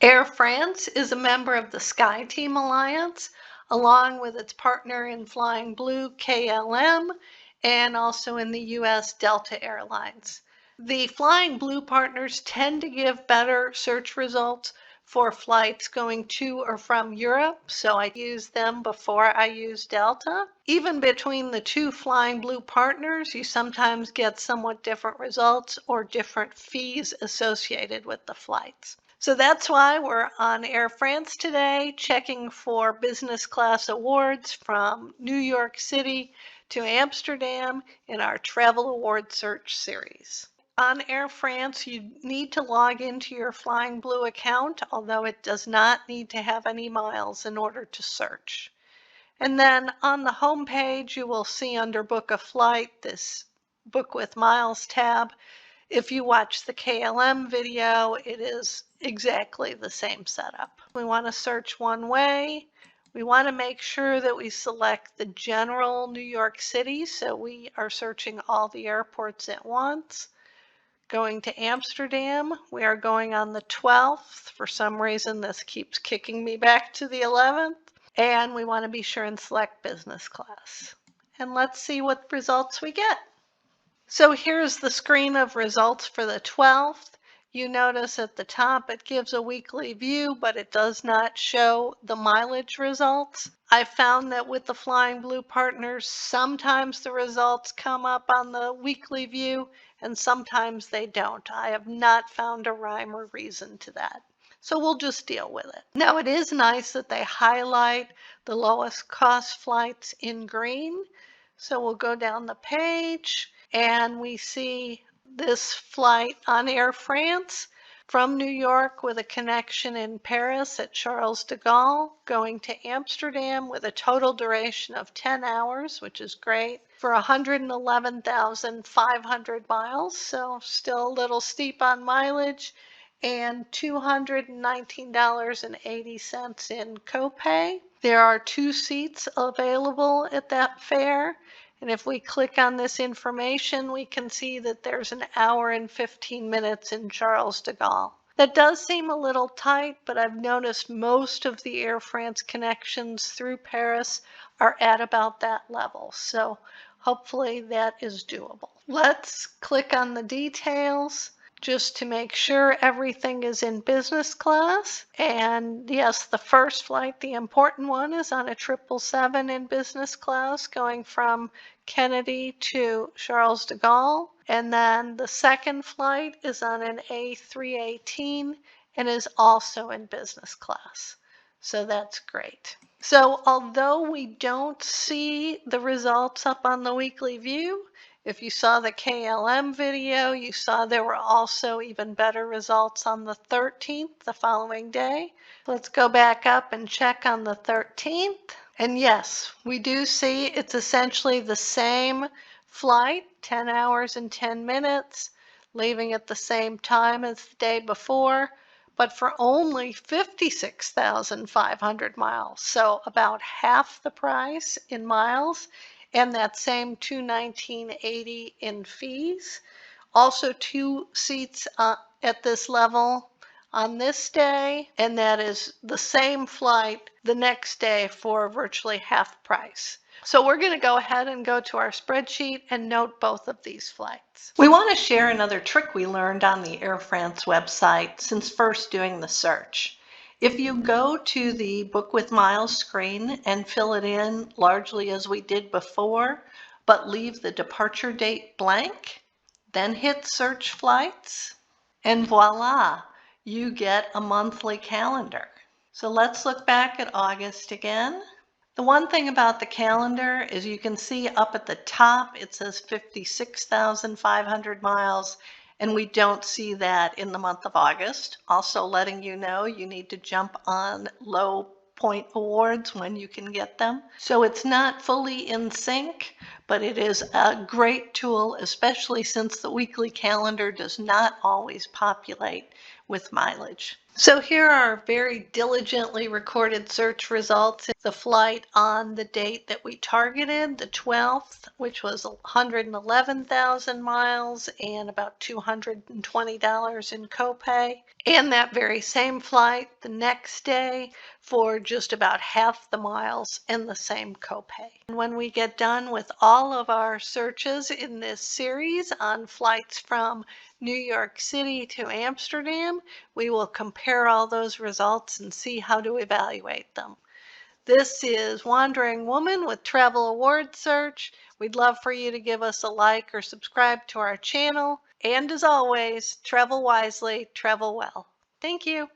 Air France is a member of the SkyTeam Alliance, along with its partner in Flying Blue, KLM, and also in the US Delta Airlines. The Flying Blue partners tend to give better search results for flights going to or from Europe, so I use them before I use Delta. Even between the two Flying Blue partners, you sometimes get somewhat different results or different fees associated with the flights. So that's why we're on Air France today, checking for business class awards from New York City to Amsterdam in our Travel Award Search series. On Air France, you need to log into your Flying Blue account, although it does not need to have any miles in order to search. And then on the home page, you will see under Book a Flight, this Book with Miles tab. If you watch the KLM video, it is exactly the same setup. We want to search one way. We want to make sure that we select the general New York City, so we are searching all the airports at once. Going to Amsterdam, we are going on the 12th. For some reason, this keeps kicking me back to the 11th. And we want to be sure and select business class. And let's see what results we get. So here's the screen of results for the 12th. You notice at the top it gives a weekly view, but it does not show the mileage results. I found that with the Flying Blue partners, sometimes the results come up on the weekly view and sometimes they don't. I have not found a rhyme or reason to that. So we'll just deal with it. Now it is nice that they highlight the lowest cost flights in green. So we'll go down the page and we see this flight on Air France from New York with a connection in Paris at Charles de Gaulle, going to Amsterdam with a total duration of 10 hours, which is great, for 111,500 miles, so still a little steep on mileage, and $219.80 in copay. There are 2 seats available at that fare. And if we click on this information, we can see that there's an hour and 15 minutes in Charles de Gaulle. That does seem a little tight, but I've noticed most of the Air France connections through Paris are at about that level. So hopefully that is doable. Let's click on the details just to make sure everything is in business class. And yes, the first flight, the important one, is on a 777 in business class going from Kennedy to Charles de Gaulle. And then the second flight is on an A318 and is also in business class. So that's great. So although we don't see the results up on the weekly view, if you saw the KLM video, you saw there were also even better results on the 13th, the following day. Let's go back up and check on the 13th. And yes, we do see it's essentially the same flight, 10 hours and 10 minutes, leaving at the same time as the day before, but for only 56,500 miles. So about half the price in miles. And that same $219.80 in fees. Also 2 seats at this level on this day, and that is the same flight the next day for virtually half price. So we're going to go ahead and go to our spreadsheet and note both of these flights. We want to share another trick we learned on the Air France website since first doing the search. If you go to the Book with Miles screen and fill it in largely as we did before, but leave the departure date blank, then hit Search Flights, and voila, you get a monthly calendar. So let's look back at August again. The one thing about the calendar is you can see up at the top it says 56,500 miles. And we don't see that in the month of August. Also letting you know you need to jump on low point awards when you can get them. So it's not fully in sync, but it is a great tool, especially since the weekly calendar does not always populate with mileage. So here are very diligently recorded search results. The flight on the date that we targeted, the 12th, which was 111,000 miles and about $220 in copay. And that very same flight the next day for just about half the miles and the same copay. And when we get done with all of our searches in this series on flights from New York City to Amsterdam, we will compare all those results and see how to evaluate them. This is Wandering Woman with Travel Award Search. We'd love for you to give us a like or subscribe to our channel. And as always, travel wisely, travel well. Thank you.